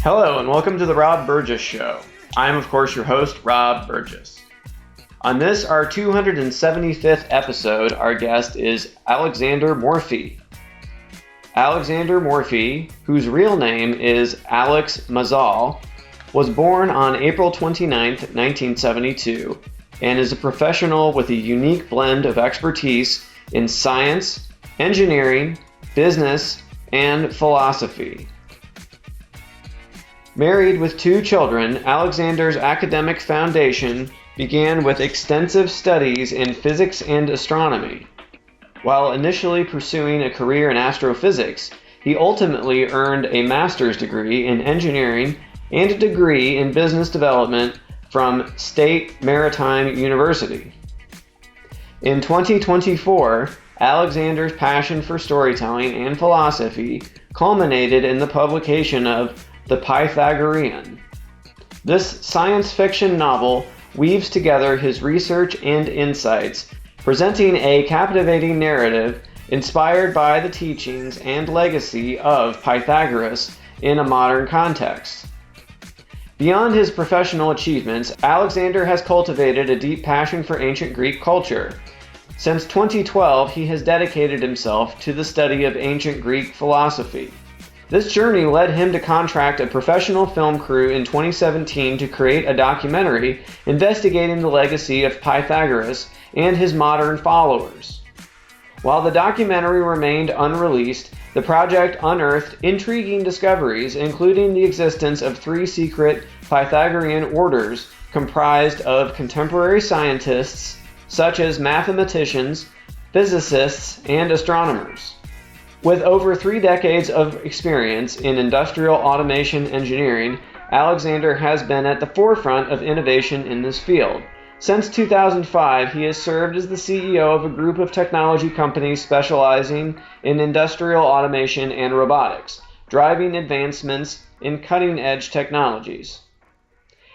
Hello, and welcome to the Rob Burgess Show. I am, of course, your host, Rob Burgess. On this, our 275th episode, our guest is Alexander Morpheigh. Alexander Morpheigh, whose real name is Alex Mazal, was born on April 29, 1972, and is a professional with a unique blend of expertise in science, engineering, business, and philosophy. Married with 2 children, Alexander's academic foundation began with extensive studies in physics and astronomy. While initially pursuing a career in astrophysics, he ultimately earned a master's degree in engineering and a degree in business development from State Maritime University. In 2024, Alexander's passion for storytelling and philosophy culminated in the publication of The Pythagorean. This science fiction novel weaves together his research and insights, presenting a captivating narrative inspired by the teachings and legacy of Pythagoras in a modern context. Beyond his professional achievements, Alexander has cultivated a deep passion for ancient Greek culture. Since 2012, he has dedicated himself to the study of ancient Greek philosophy. This journey led him to contract a professional film crew in 2017 to create a documentary investigating the legacy of Pythagoras and his modern followers. While the documentary remained unreleased, the project unearthed intriguing discoveries, including the existence of 3 secret Pythagorean orders comprised of contemporary scientists such as mathematicians, physicists, and astronomers. With over 3 decades of experience in industrial automation engineering, Alexander has been at the forefront of innovation in this field. Since 2005, he has served as the CEO of a group of technology companies specializing in industrial automation and robotics, driving advancements in cutting-edge technologies.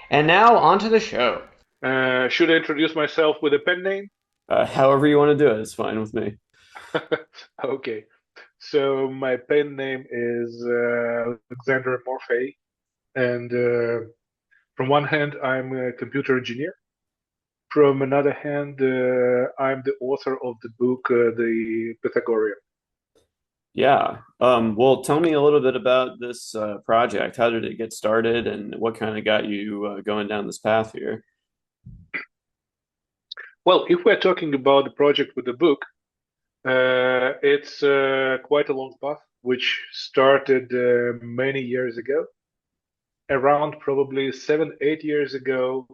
And now, onto the show. Should I introduce myself with a pen name? However you want to do it, it's fine with me. Okay. So my pen name is Alexander Morpheigh, and from one hand, I'm a computer engineer. From another hand, I'm the author of the book, The Pythagorean. Yeah. Well, tell me a little bit about this project. How did it get started, and what kind of got you going down this path here? Well, if we're talking about the project with the book, it's quite a long path, which started many years ago. Around probably 7, 8 years ago,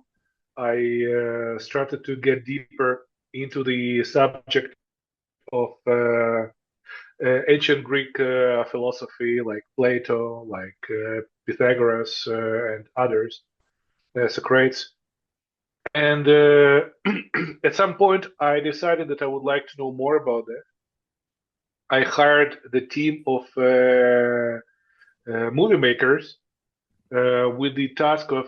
I started to get deeper into the subject of ancient Greek philosophy, like Plato, like Pythagoras, and others, Socrates. And at some point, I decided that I would like to know more about that. I hired the team of movie makers with the task of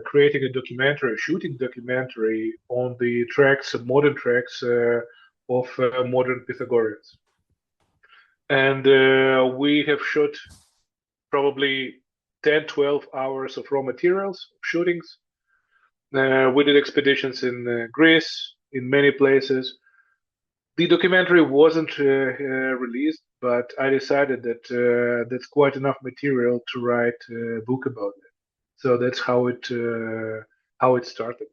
creating a documentary, shooting documentary on the tracks, modern tracks of modern Pythagoreans. And we have shot probably 10, 12 hours of raw materials, shootings. We did expeditions in Greece, in many places. The documentary wasn't released, but I decided that that's quite enough material to write a book about it. So that's how it started.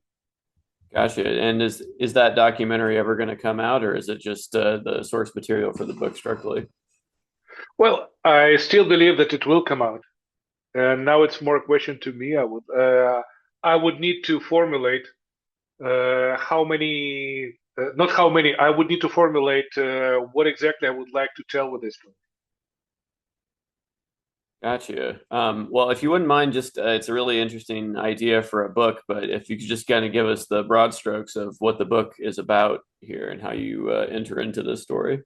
Gotcha. And is that documentary ever going to come out, or is it just the source material for the book strictly? Well, I still believe that it will come out, and now it's more a question to me. I would need to formulate how many, not how many. I would need to formulate what exactly I would like to tell with this book. Gotcha. Well, if you wouldn't mind, just it's a really interesting idea for a book, but if you could just kind of give us the broad strokes of what the book is about here and how you enter into this story.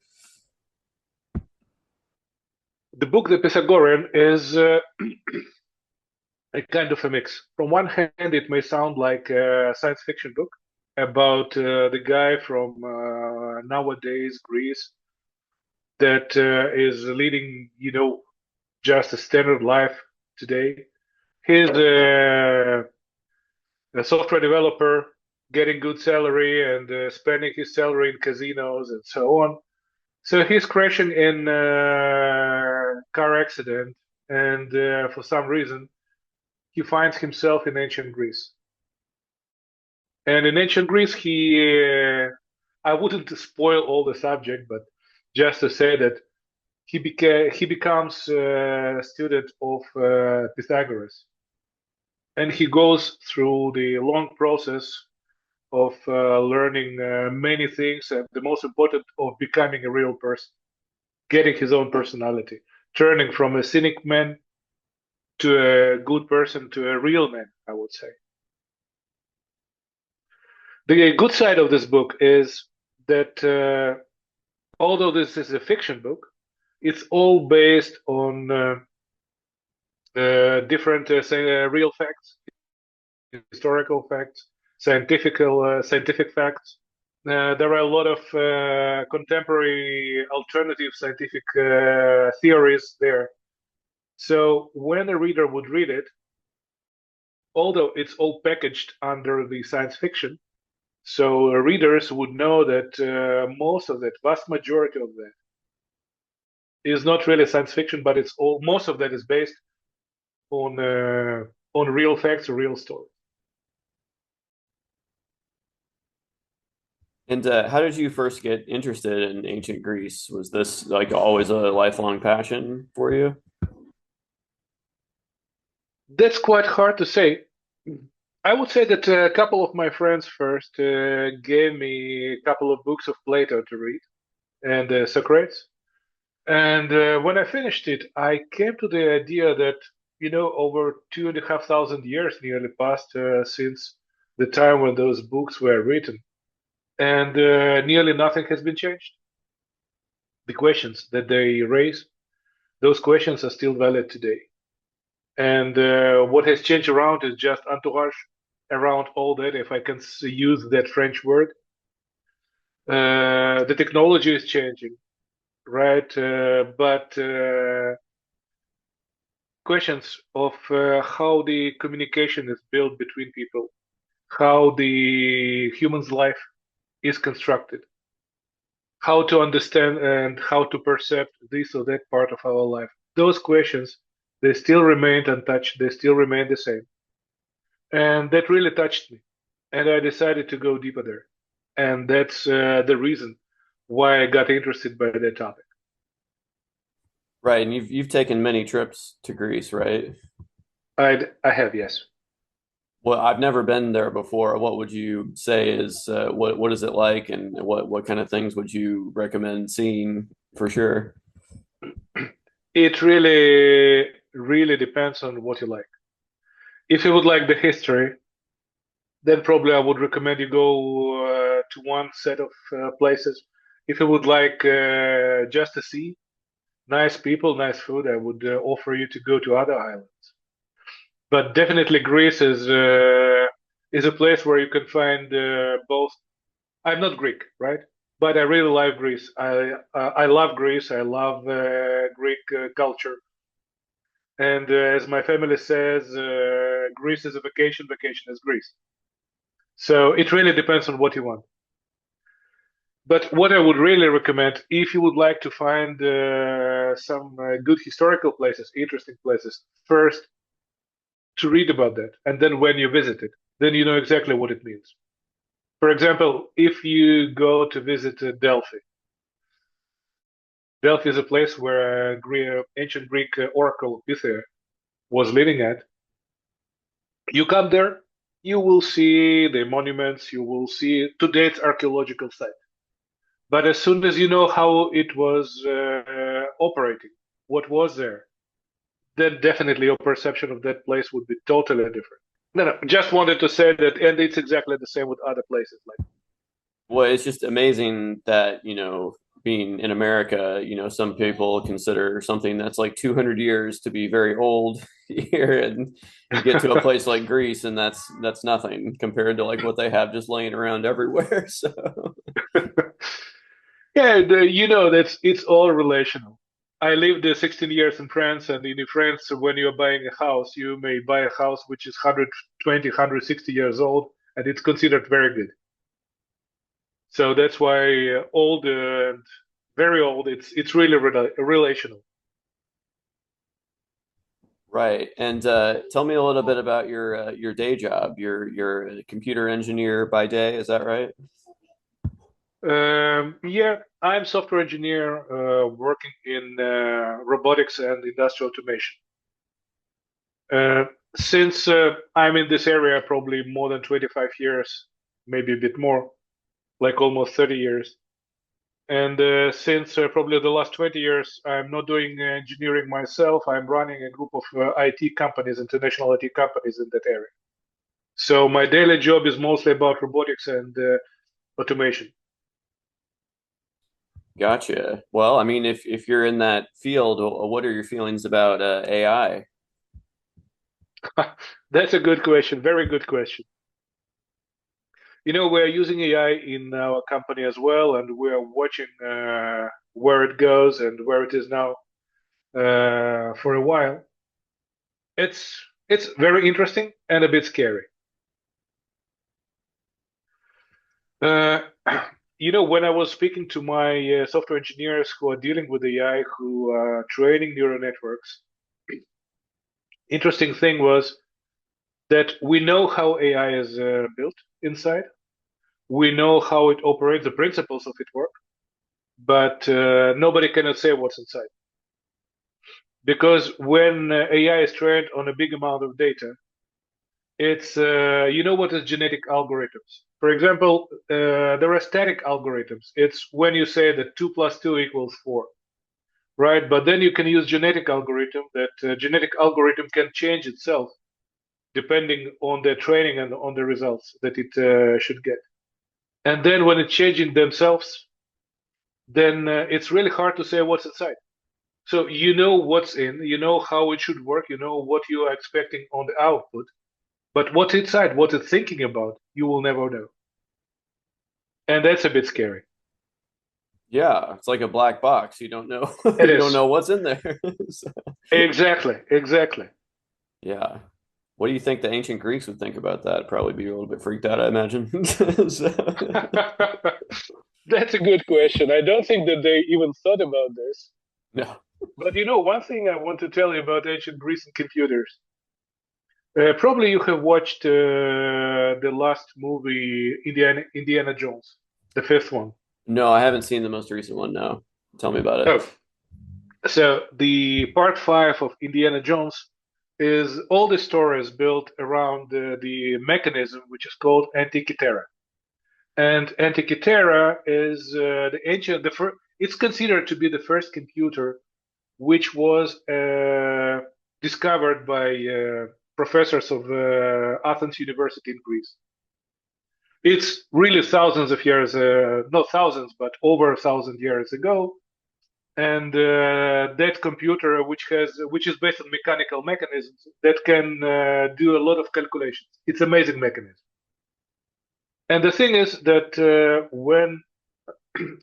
The book, The Pythagorean, is a kind of a mix. From one hand, it may sound like a science fiction book about the guy from nowadays Greece that is leading, just a standard life today. He's a software developer getting good salary and spending his salary in casinos and so on. So he's crashing in a car accident, and for some reason, he finds himself in ancient Greece. And in ancient Greece, I wouldn't spoil all the subject, but just to say that he becomes a student of Pythagoras, and he goes through the long process of learning many things, and the most important of becoming a real person, getting his own personality, turning from a cynic man to a good person to a real man, I would say. The good side of this book is that although this is a fiction book, it's all based on different real facts, historical facts, scientific facts. There are a lot of contemporary alternative scientific theories there. So when a reader would read it, although it's all packaged under the science fiction, so readers would know that most of that, vast majority of that, is not really science fiction, but most of that is based on real facts or real stories. And how did you first get interested in ancient Greece? Was this like always a lifelong passion for you? That's quite hard to say. I would say that a couple of my friends first gave me a couple of books of Plato to read and Socrates. And when I finished it, I came to the idea that, over 2,500 years nearly passed since the time when those books were written, and nearly nothing has been changed. The questions that they raise, those questions are still valid today. And what has changed around is just entourage around all that, if I can use that French word. The technology is changing, right? But questions of how the communication is built between people, how the human's life is constructed, how to understand and how to perceive this or that part of our life. Those questions, they still remained untouched, they still remain the same. And that really touched me. And I decided to go deeper there. And that's the reason why I got interested by that topic. Right, and you've taken many trips to Greece, right? I have, yes. Well, I've never been there before. What would you say is what is it like, and what kind of things would you recommend seeing for sure? It really, really depends on what you like. If you would like the history, then probably I would recommend you go to one set of places. If you would like just to see nice people, nice food, I would offer you to go to other islands. But definitely Greece is a place where you can find both. I'm not Greek, right? But I really love Greece. I love Greece. I love Greek culture. And as my family says, Greece is a vacation. Vacation is Greece. So it really depends on what you want. But what I would really recommend, if you would like to find some good historical places, interesting places, first to read about that, and then when you visit it, then you know exactly what it means. For example, if you go to visit Delphi, Delphi is a place where ancient Greek oracle Pythia was living at. You come there, you will see the monuments, you will see today's archaeological site. But as soon as you know how it was operating, what was there, then definitely your perception of that place would be totally different. No, just wanted to say that, and it's exactly the same with other places. Well, it's just amazing that, being in America, some people consider something that's like 200 years to be very old here, and you get to a place like Greece, and that's nothing compared to like what they have just laying around everywhere. So yeah, it's all relational. I lived 16 years in France, and in France, when you're buying a house, you may buy a house which is 120, 160 years old, and it's considered very good. So that's why old and very old, it's really relational. Right. And tell me a little bit about your day job. You're a computer engineer by day, is that right? Yeah, I'm software engineer working in robotics and industrial automation. Uh, since I'm in this area probably more than 25 years, maybe a bit more, like almost 30 years. And since probably the last 20 years, I'm not doing engineering myself. I'm running a group of IT companies, international IT companies in that area. So my daily job is mostly about robotics and automation. Gotcha. Well, I mean, if you're in that field, what are your feelings about AI? That's a good question. Very good question. We're using AI in our company as well, and we're watching where it goes and where it is now for a while. It's very interesting and a bit scary. Uh, when I was speaking to my software engineers who are dealing with AI, who are training neural networks, interesting thing was that we know how AI is built inside. We know how it operates, the principles of it work, but nobody cannot say what's inside. Because when AI is trained on a big amount of data, it's what is genetic algorithms. For example, there are static algorithms. It's when you say that 2 plus 2 equals 4, right? But then you can use genetic algorithm. That genetic algorithm can change itself depending on the training and on the results that it should get. And then when it's changing themselves, then it's really hard to say what's inside. So you know what's in, you know how it should work, you know what you are expecting on the output, but what's inside, what it's thinking about, you will never know. And that's a bit scary. Yeah, it's like a black box. You don't know It you don't is. know what's in there. So, Exactly, exactly. yeah. What do you think the ancient Greeks would think about that? Probably be a little bit freaked out, I imagine. So, That's a good question. I don't think that they even thought about this. no. But one thing I want to tell you about ancient Greece and computers. Probably you have watched the last movie, Indiana Jones, the fifth one. No, I haven't seen the most recent one, no. Tell me about it. Oh, so the part five of Indiana Jones is all the story is built around the mechanism which is called Antikythera. And Antikythera is it's considered to be the first computer which was discovered by professors of Athens University in Greece. It's really thousands of years, not thousands, but over 1,000 years ago. And that computer, which is based on mechanical mechanisms, that can do a lot of calculations. It's amazing mechanism. And the thing is that when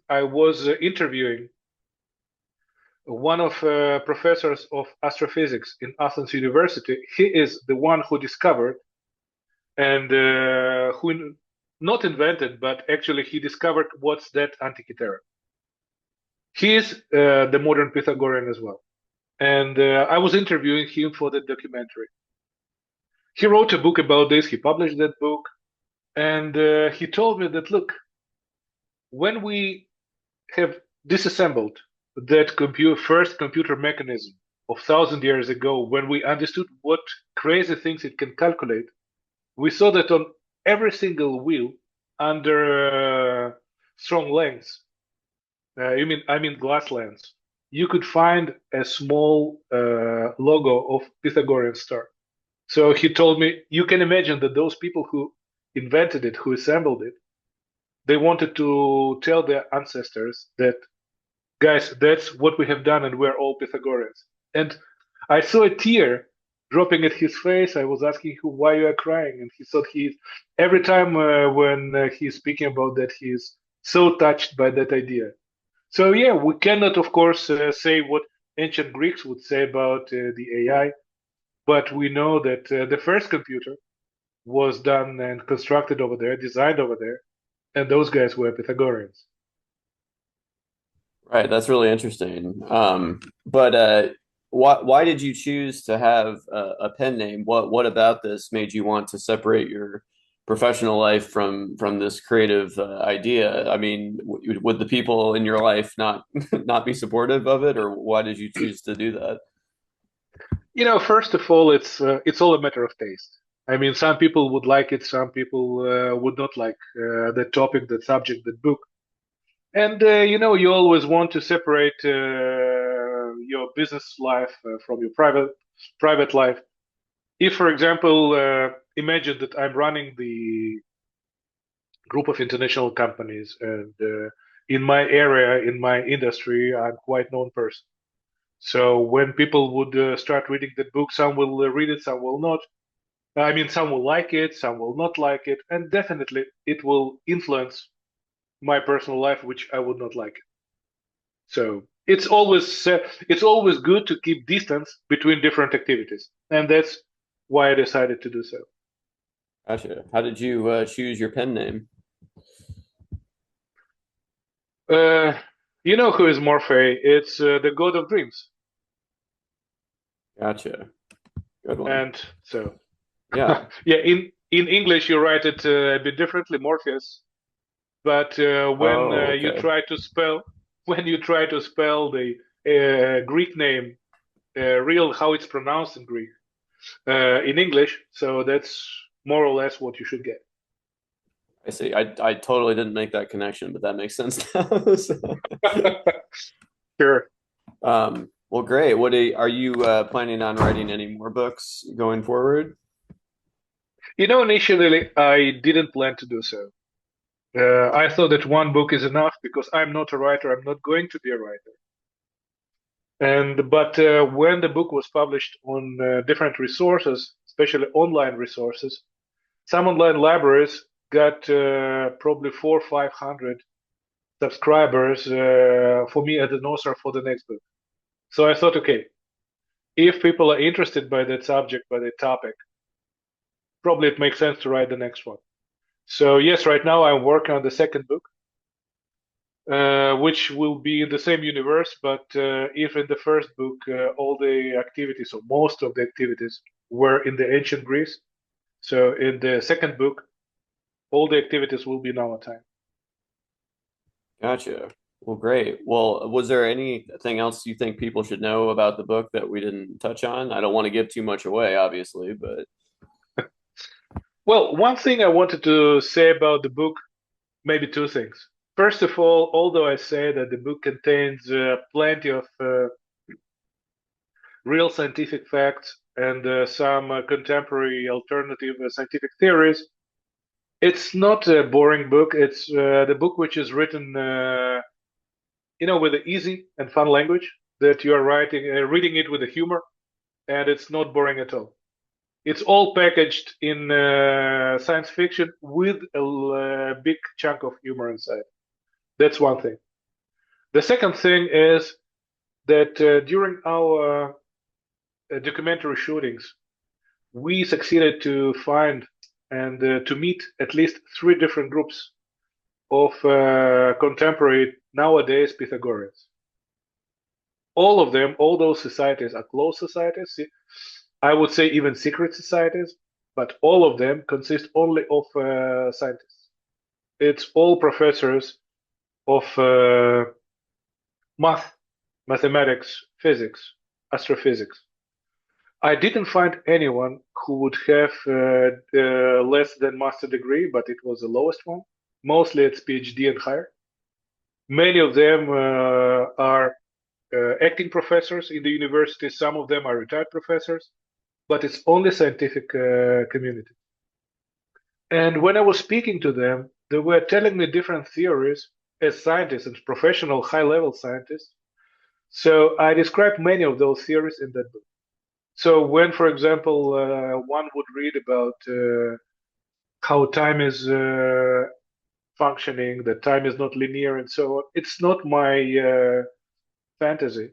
I was interviewing one of professors of astrophysics in Athens University, he is the one who discovered and who not invented, but actually he discovered what's that Antikythera. He is the modern Pythagorean as well. And I was interviewing him for the documentary. He wrote a book about this, he published that book, and he told me that, look, when we have disassembled that first computer mechanism of 1,000 years ago, when we understood what crazy things it can calculate, we saw that on every single wheel under strong lens, I mean glass lens, you could find a small logo of Pythagorean star. So he told me, you can imagine that those people who invented it, who assembled it, they wanted to tell their ancestors that, guys, that's what we have done, and we're all Pythagoreans. And I saw a tear dropping at his face. I was asking him why you are crying, and he said every time when he's speaking about that, he's so touched by that idea. So yeah, we cannot, of course, say what ancient Greeks would say about the AI, but we know that the first computer was done and constructed over there, designed over there, and those guys were Pythagoreans. Right, that's really interesting. But why did you choose to have a pen name? What about this made you want to separate your professional life from this creative idea? I mean, would the people in your life not not be supportive of it, or why did you choose to do that? First of all, it's all a matter of taste. I mean, some people would like it, some people would not like the topic, the subject, the book. And you always want to separate your business life from your private life. If, for example, imagine that I'm running the group of international companies, and in my area, in my industry, I'm quite known person. So when people would start reading the book, some will read it, some will not. I mean, some will like it, some will not like it, and definitely it will influence my personal life, which I would not like. So it's always good to keep distance between different activities, and that's why I decided to do so. Gotcha. How did you choose your pen name? Uh, you know who is Morpheigh? It's the god of dreams, Gotcha. Good one. and so Yeah. yeah, in English you write it a bit differently, Morpheus, but when Oh, you okay. try to spell when you try to spell the Greek name, real how it's pronounced in Greek, in English, so that's more or less what you should get. I see. I totally didn't make that connection, but that makes sense now. So, Sure. well, great. Are you planning on writing any more books going forward? Initially, I didn't plan to do so. I thought that one book is enough because I'm not a writer. I'm not going to be a writer. But when the book was published on different resources, especially online resources, some online libraries got probably 400 or 500 subscribers for me as an author for the next book. So I thought, okay, if people are interested by that subject, by the topic, probably it makes sense to write the next one. So yes, right now I'm working on the second book, which will be in the same universe. But if in the first book all the activities or most of the activities were in the ancient Greece, so in the second book all the activities will be in our time. Gotcha. Well, great. Well, was there anything else you think people should know about the book that we didn't touch on? I don't want to give too much away, obviously, but Well, one thing I wanted to say about the book, maybe two things. First of all, although I say that the book contains plenty of real scientific facts and some contemporary alternative scientific theories, it's not a boring book. It's the book which is written, with an easy and fun language that you are reading it with a humor, and it's not boring at all. It's all packaged in science fiction with a big chunk of humor inside. That's one thing. The second thing is that during our documentary shootings, we succeeded to find and to meet at least three different groups of contemporary nowadays Pythagoreans. All of them, all those societies are closed societies. I would say even secret societies, but all of them consist only of scientists. It's all professors of math, mathematics, physics, astrophysics. I didn't find anyone who would have less than master degree, but it was the lowest one. Mostly it's PhD and higher. Many of them are acting professors in the university. Some of them are retired professors, but it's only scientific community. And when I was speaking to them, they were telling me different theories as scientists and professional high-level scientists. So I described many of those theories in that book. So when, for example, one would read about how time is functioning, that time is not linear, and so on, it's not my fantasy.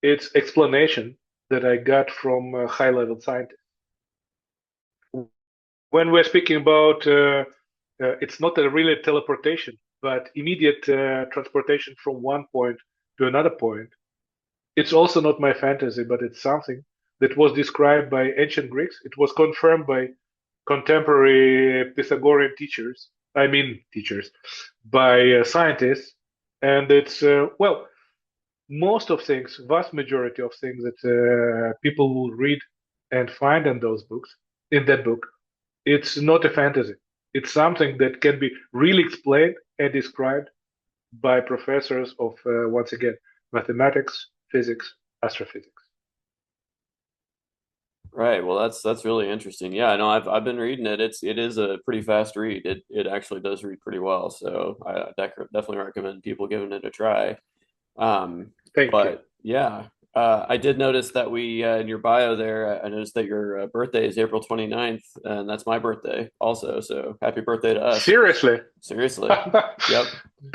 It's explanation that I got from high-level scientists. When we're speaking about, it's not a really teleportation, but immediate transportation from one point to another point. It's also not my fantasy, but it's something that was described by ancient Greeks. It was confirmed by contemporary Pythagorean teachers, I mean teachers, by scientists. And it's, well, most of things, vast majority of things that people will read and find in those books, in that book, it's not a fantasy. It's something that can be really explained and described by professors of, once again, mathematics, physics, astrophysics. Right. Well, that's really interesting. Yeah, no, I've been reading it. It is a pretty fast read. It actually does read pretty well. So I definitely recommend people giving it a try. Um, Thank you. but yeah, I did notice that we in your bio there, I noticed that your birthday is April 29th, and that's my birthday also. So happy birthday to us. Seriously. Seriously. Yep.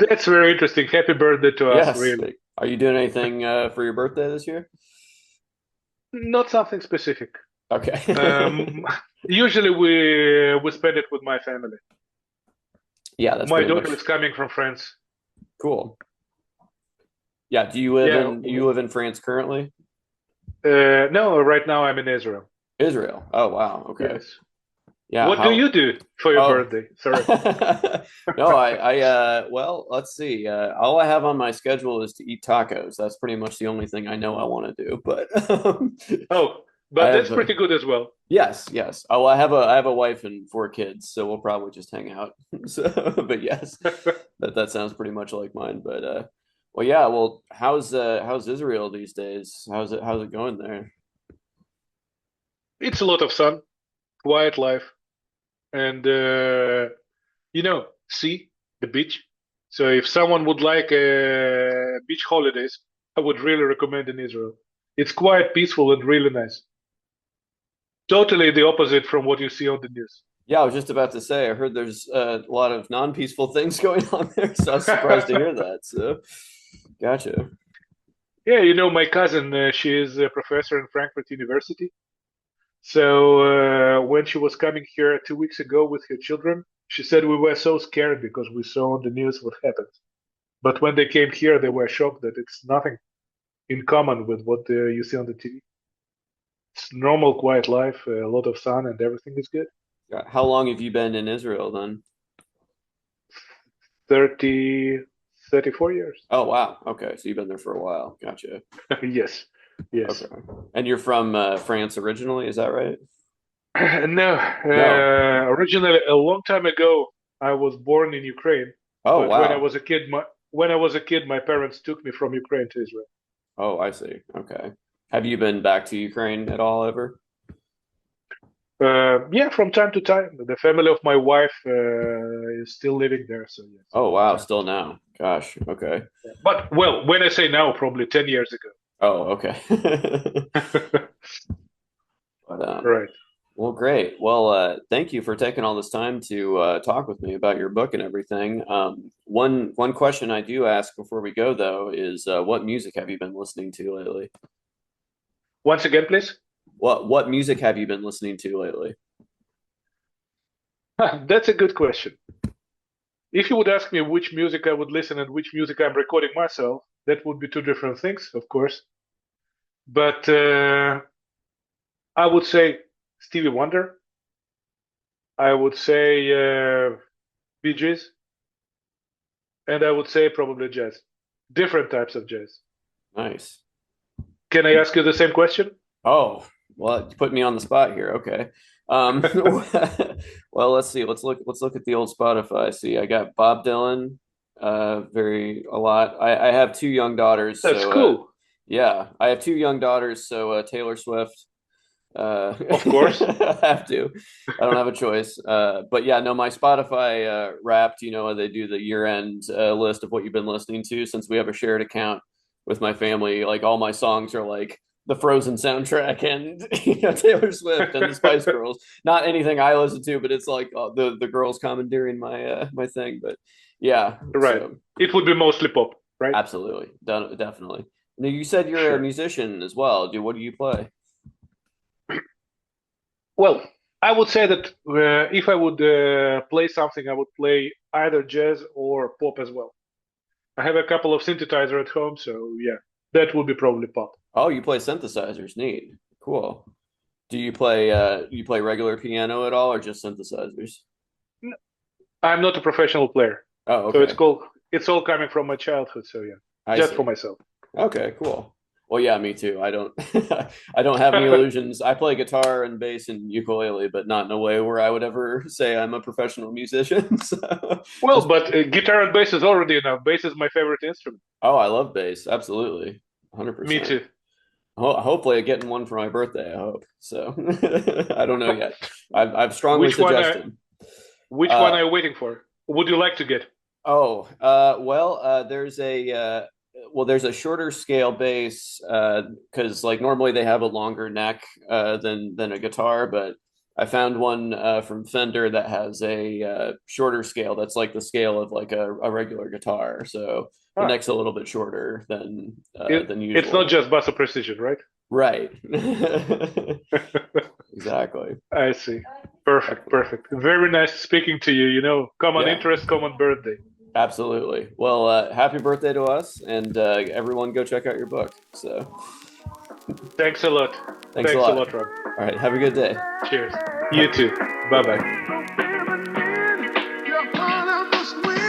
That's very interesting. Happy birthday to us, Yes. really. Are you doing anything for your birthday this year? Not something specific. Okay. Usually we spend it with my family. Yeah, that's My pretty daughter much is coming from France. cool. Yeah, Yeah. do you live in France currently? No, right now I'm in Israel. Israel. Oh wow. Okay. Yes. Yeah, What do how you do for your oh birthday? Sorry. no, well, let's see. All I have on my schedule is to eat tacos. That's pretty much the only thing I know I want to do. But Oh, I but that's have pretty good as well. yes, yes. Oh, I have a wife and four kids, so we'll probably just hang out. So, but yes, that sounds pretty much like mine. But well, yeah. Well, how's Israel these days? How's it going there? It's a lot of sun, quiet life, and sea, the beach. So if someone would like beach holidays, I would really recommend in Israel. It's quite peaceful and really nice. Totally the opposite from what you see on the news. Yeah, I was just about to say, I heard there's a lot of non-peaceful things going on there, so I was surprised to hear that. So, gotcha. Yeah, my cousin, she is a professor in Frankfurt University. So when she was coming here 2 weeks ago with her children, she said we were so scared because we saw on the news what happened. But when they came here, they were shocked that it's nothing in common with what you see on the TV. It's normal, quiet life, a lot of sun, and everything is good. How long have you been in Israel then? 30, 34 years. Oh, wow. Okay, so you've been there for a while. Gotcha. Yes, Okay. yes. And you're from France originally, is that right? No, No. originally a long time ago, I was born in Ukraine, Oh, but wow. when I was a kid, my parents took me from Ukraine to Israel. Oh, I see. Okay. Have you been back to Ukraine at all ever? Yeah, from time to time. The family of my wife is still living there, so yes, Oh, from wow. time to Still time. now. Gosh. Okay. Yeah. But well, when I say now, probably 10 years Oh, okay. ago. But Right. well, great. Well, thank you for taking all this time to talk with me about your book and everything. One question I do ask before we go though is what music have you been listening to lately? Once again, please. What music have you been listening to lately? That's a good question. If you would ask me which music I would listen and which music I'm recording myself, that would be two different things, of course. But I would say Stevie Wonder. I would say Bee Gees, and I would say probably jazz. Different types of jazz. Nice. Can I ask you the same question? Oh, well, you put me on the spot here. Okay. Um, well, let's see. Let's look at the old Spotify. See, I got Bob Dylan, a lot. I have two young daughters, That's so cool. yeah, I have two young daughters, so Taylor Swift. Of course. I have to. I don't have a choice. But yeah, no, my Spotify Wrapped. You know, they do the year-end list of what you've been listening to since we have a shared account with my family. Like all my songs are like the Frozen soundtrack and Taylor Swift and the Spice Girls. Not anything I listen to, but it's like the girls commandeering my thing. But yeah, Right. so It would be mostly pop, right? absolutely, definitely. Now, you said you're a Sure. musician as well. What do you play? Well, I would say that if I would play something, I would play either jazz or pop as well. I have a couple of synthesizer at home, so yeah, that would be probably pop. Oh, you play synthesizers. Neat. Cool. Do you play regular piano at all or just synthesizers? N- I'm not a professional player, Oh, so okay. it's all coming from my childhood. So yeah, I just for see. myself. Okay, cool. Well, yeah, me too. I don't I don't have any illusions. I play guitar and bass and ukulele, but not in a way where I would ever say I'm a professional musician. So Well, just but guitar and bass is already enough. Bass is my favorite instrument. oh, I love bass. Absolutely. Me 100%. too. Hopefully, I'm getting one for my birthday. I hope so. I don't know yet. I've strongly Which one? suggested. Which one Uh, are you waiting for? Would you like to get? oh, well, there's a shorter scale bass because like normally they have a longer neck than a guitar, but I found one from Fender that has a shorter scale that's like the scale of like a regular guitar. So the Ah, neck's a little bit shorter than it's not usual. just basso precision, right? Right. Exactly. I see. Perfect, perfect. Very nice speaking to you. You know, common Yeah, interest, common birthday. absolutely. Well, happy birthday to us, and everyone go check out your book. So, Thanks a lot. thanks a Thanks a lot. lot, Rob. All right, have a good day. Cheers. All You right, too. Bye bye bye. bye.